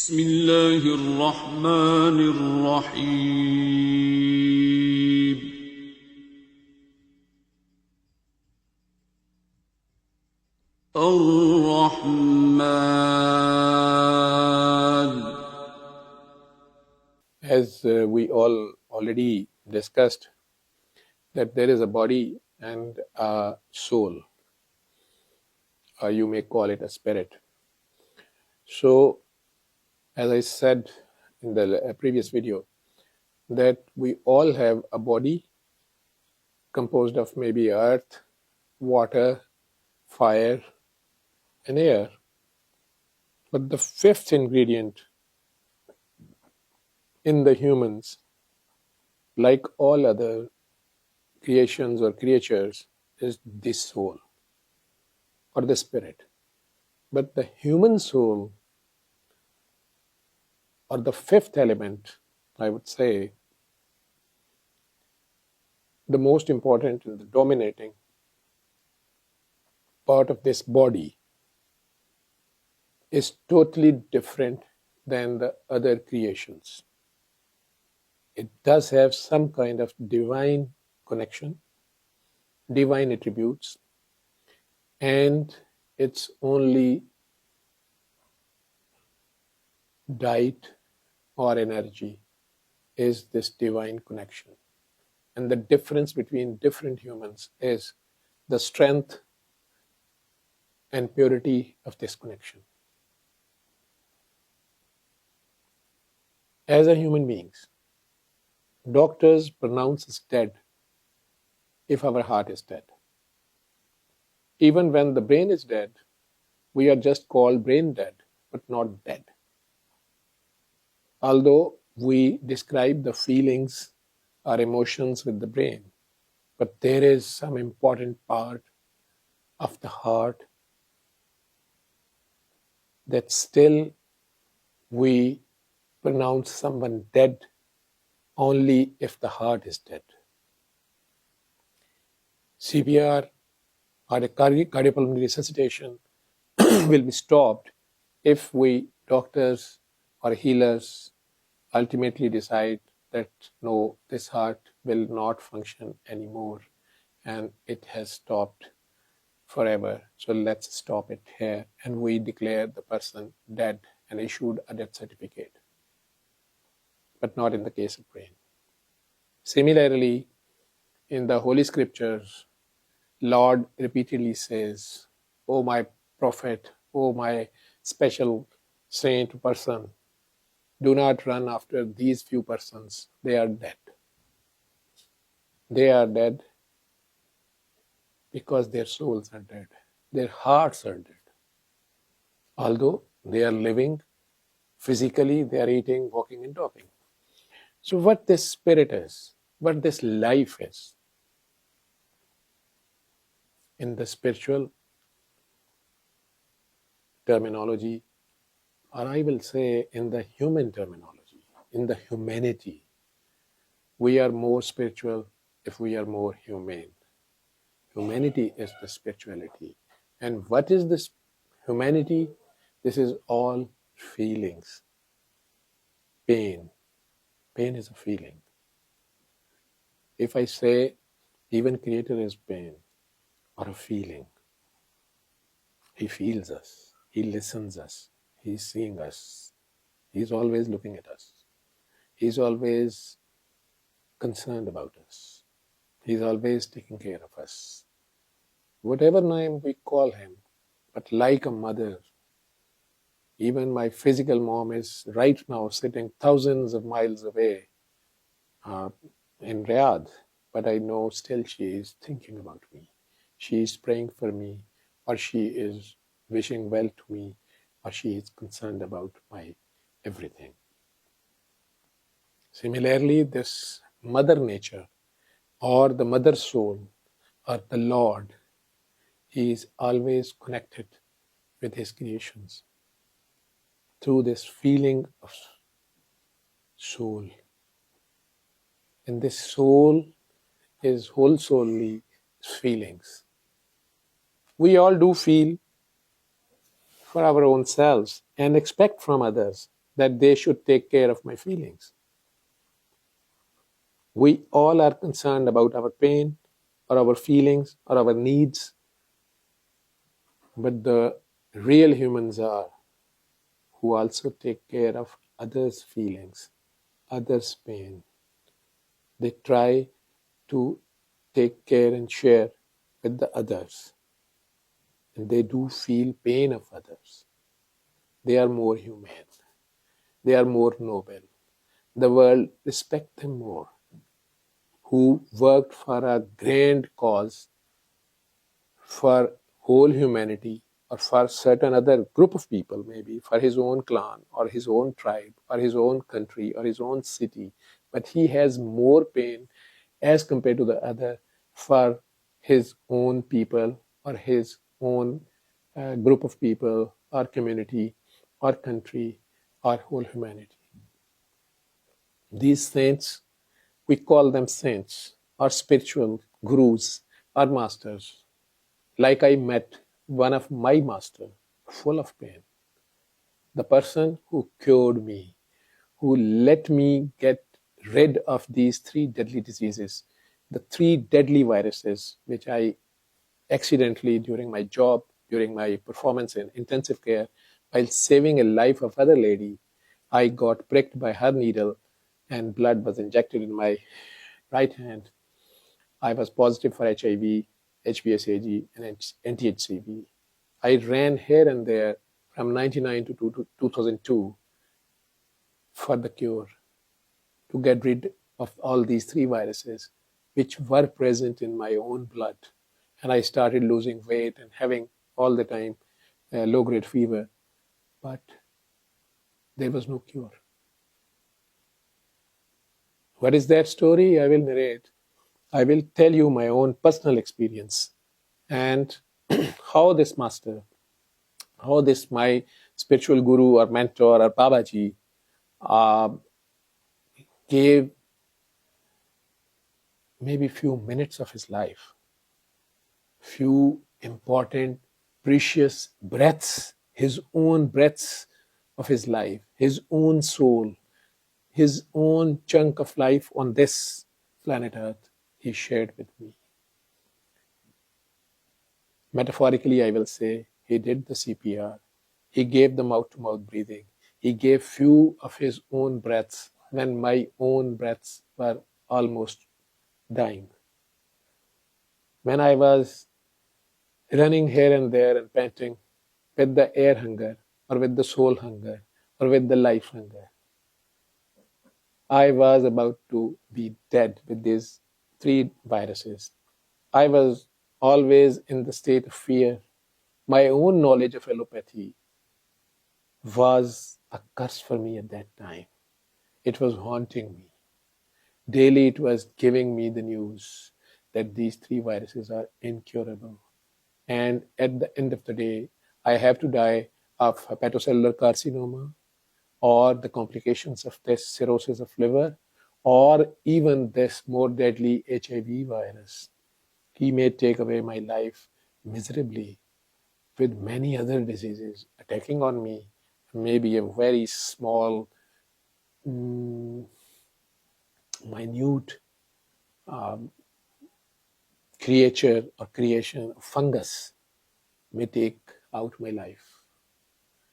بسم الله الرحمن الرحيم الرحمن. As we all already discussed, that there is a body and a soul, or you may call it a spirit. So, as I said in the previous video, that we all have a body composed of maybe earth, water, fire, and air. But the fifth ingredient in the humans, like all other creations or creatures, is the soul or the spirit. But the human soul, or the fifth element, I would say, the most important and the dominating part of this body, is totally different than the other creations. It does have some kind of divine connection, divine attributes, and its only diet or energy is this divine connection. And the difference between different humans is the strength and purity of this connection. As a human beings, doctors pronounce us dead if our heart is dead. Even when the brain is dead, we are just called brain dead, but not dead. Although we describe the feelings or emotions with the brain, but there is some important part of the heart that still we pronounce someone dead only if the heart is dead. CPR or a cardiopulmonary resuscitation will be stopped if we, doctors or healers, ultimately decide that no, this heart will not function anymore and it has stopped forever. So let's stop it here, and we declare the person dead and issued a death certificate. But not in the case of brain. Similarly, in the Holy Scriptures, Lord repeatedly says, "Oh my prophet, oh my special saint person, do not run after these few persons. They are dead. They are dead because their souls are dead. Their hearts are dead. Although they are living physically, they are eating, walking, and talking." So what this spirit is, what this life is, in the spiritual terminology, or I will say in the human terminology, in the humanity, we are more spiritual if we are more humane. Humanity is the spirituality. And what is this humanity? This is all feelings. Pain. Pain is a feeling. If I say even Creator is pain or a feeling, He feels us, He listens us, He's seeing us, He's always looking at us, He's always concerned about us, He's always taking care of us. Whatever name we call Him, but like a mother, even my physical mom is right now sitting thousands of miles away in Riyadh, but I know still she is thinking about me. She is praying for me, or she is wishing well to me, or she is concerned about my everything. Similarly, this mother nature, or the mother soul, or the Lord, He is always connected with His creations through this feeling of soul. And this soul is whole solely feelings. We all do feel for our own selves and expect from others that they should take care of my feelings. We all are concerned about our pain or our feelings or our needs, but the real humans are who also take care of others' feelings, others' pain. They try to take care and share with the others, and they do feel pain of others. They are more humane. They are more noble. The world respects them more, who worked for a grand cause for whole humanity or for certain other group of people, maybe for his own clan or his own tribe or his own country or his own city, but he has more pain as compared to the other for his own people or his own group of people or community or country or whole humanity. These saints, we call them saints or spiritual gurus or masters. Like I met one of my master, full of pain, the person who cured me, who let me get rid of these three deadly diseases, the three deadly viruses which I accidentally during my job, during my performance in intensive care, while saving a life of other lady, I got pricked by her needle and blood was injected in my right hand. I was positive for HIV, HBsAg, and anti-HCV. I ran here and there from 99 to 2002 for the cure, to get rid of all these three viruses which were present in my own blood. And I started losing weight and having all the time low-grade fever, but there was no cure. What is that story? I will narrate. I will tell you my own personal experience and how this master, how this my spiritual guru or mentor or Babaji uh, gave maybe few minutes of his life, few important, precious breaths, his own breaths of his life, his own soul, his own chunk of life on this planet Earth, he shared with me. Metaphorically, I will say, he did the CPR. He gave the mouth-to-mouth breathing. He gave few of his own breaths when my own breaths were almost dying. When I was running here and there and panting with the air hunger or with the soul hunger or with the life hunger, I was about to be dead with these three viruses. I was always in the state of fear. My own knowledge of allopathy was a curse for me at that time. It was haunting me. Daily it was giving me the news that these three viruses are incurable. And at the end of the day, I have to die of hepatocellular carcinoma or the complications of this cirrhosis of liver or even this more deadly HIV virus. He may take away my life miserably with many other diseases attacking on me, maybe a very small, minute creature or creation, fungus, may take out my life.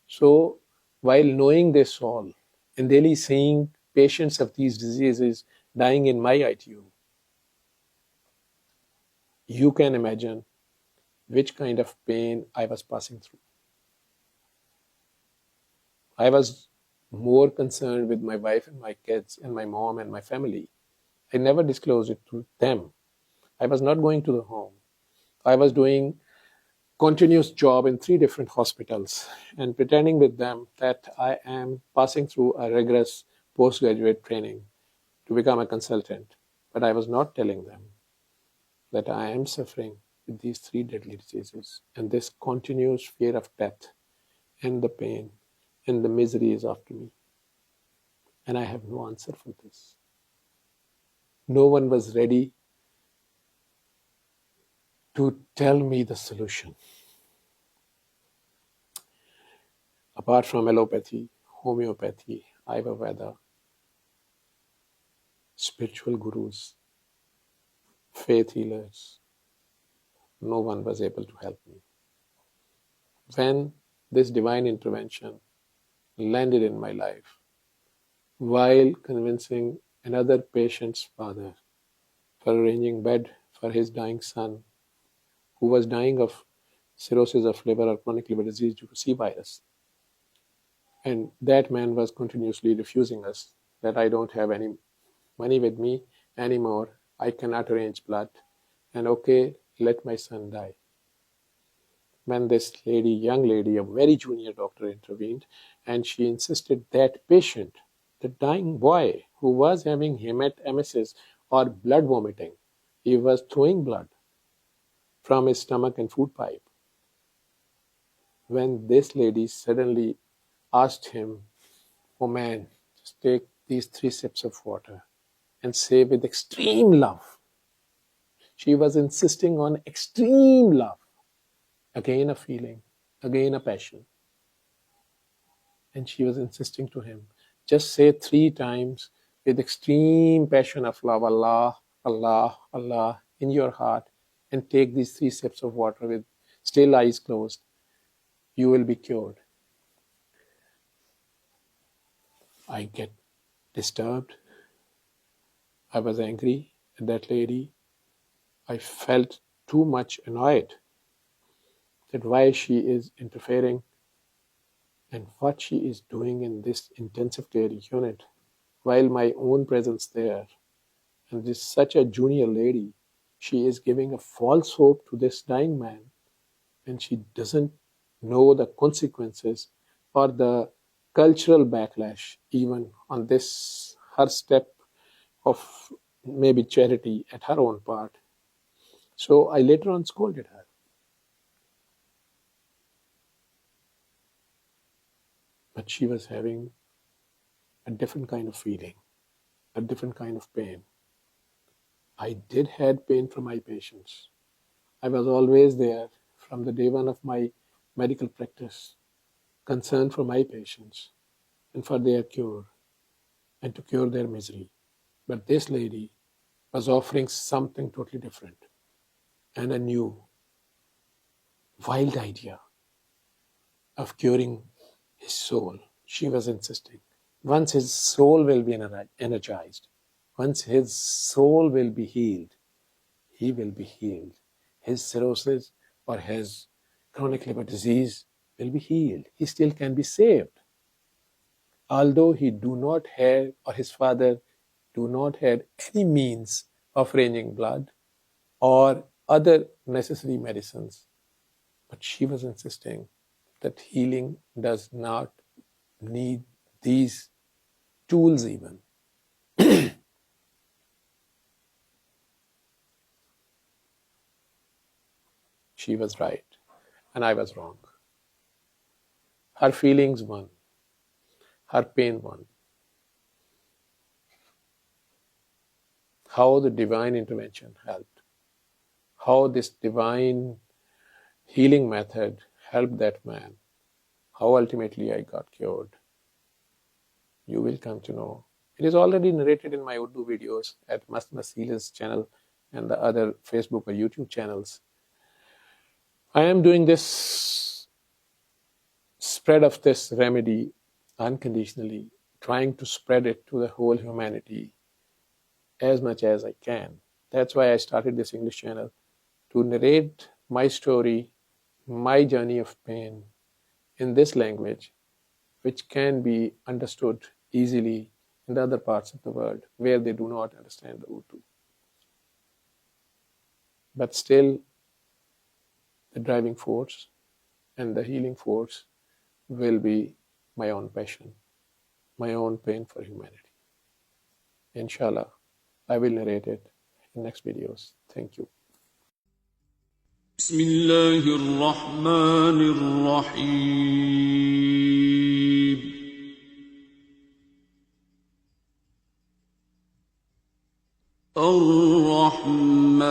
So, while knowing this all and daily seeing patients of these diseases dying in my ITU, you can imagine which kind of pain I was passing through. I was more concerned with my wife and my kids and my mom and my family. I never disclosed it to them. I was not going to the home. I was doing continuous job in three different hospitals and pretending with them that I am passing through a rigorous postgraduate training to become a consultant. But I was not telling them that I am suffering with these three deadly diseases and this continuous fear of death and the pain and the misery is after me. And I have no answer for this. No one was ready to tell me the solution. Apart from allopathy, homeopathy, Ayurveda, spiritual gurus, faith healers, no one was able to help me. When this divine intervention landed in my life, while convincing another patient's father for arranging bed for his dying son, who was dying of cirrhosis of liver or chronic liver disease due to C virus, and that man was continuously refusing us that I don't have any money with me anymore, I cannot arrange blood, and okay, let my son die. When this lady, young lady, a very junior doctor intervened, and she insisted that patient, the dying boy who was having hematemesis or blood vomiting, he was throwing blood from his stomach and food pipe. When this lady suddenly asked him, "Oh man, just take these 3 sips of water," and say with extreme love, she was insisting on extreme love, again a feeling, again a passion. And she was insisting to him, just say 3 times with extreme passion of love, Allah, Allah, Allah, in your heart, and take these 3 sips of water with still eyes closed. You will be cured. I get disturbed. I was angry at that lady. I felt too much annoyed that why she is interfering and what she is doing in this intensive care unit while my own presence there. And this such a junior lady, she is giving a false hope to this dying man, and she doesn't know the consequences or the cultural backlash even on this her step of maybe charity at her own part. So I later on scolded her. But she was having a different kind of feeling, a different kind of pain. I did had pain from my patients. I was always there from the day one of my medical practice, concerned for my patients and for their cure and to cure their misery. But this lady was offering something totally different and a new, wild idea of curing his soul. She was insisting. Once his soul will be energized, once his soul will be healed, he will be healed. His cirrhosis or his chronic liver disease will be healed. He still can be saved. Although he do not have, or his father do not have any means of arranging blood or other necessary medicines. But she was insisting that healing does not need these tools even. She was right, and I was wrong. Her feelings won. Her pain won. How the divine intervention helped. How this divine healing method helped that man. How ultimately I got cured. You will come to know. It is already narrated in my Urdu videos at Mast Masila's channel and the other Facebook or YouTube channels. I am doing this spread of this remedy unconditionally, trying to spread it to the whole humanity as much as I can. That's why I started this English channel, to narrate my story, my journey of pain in this language, which can be understood easily in the other parts of the world where they do not understand the Urdu. But still, the driving force and the healing force will be my own passion, my own pain for humanity. Inshallah, I will narrate it in next videos. Thank you. بسم الله الرحمن الرحيم الرحمن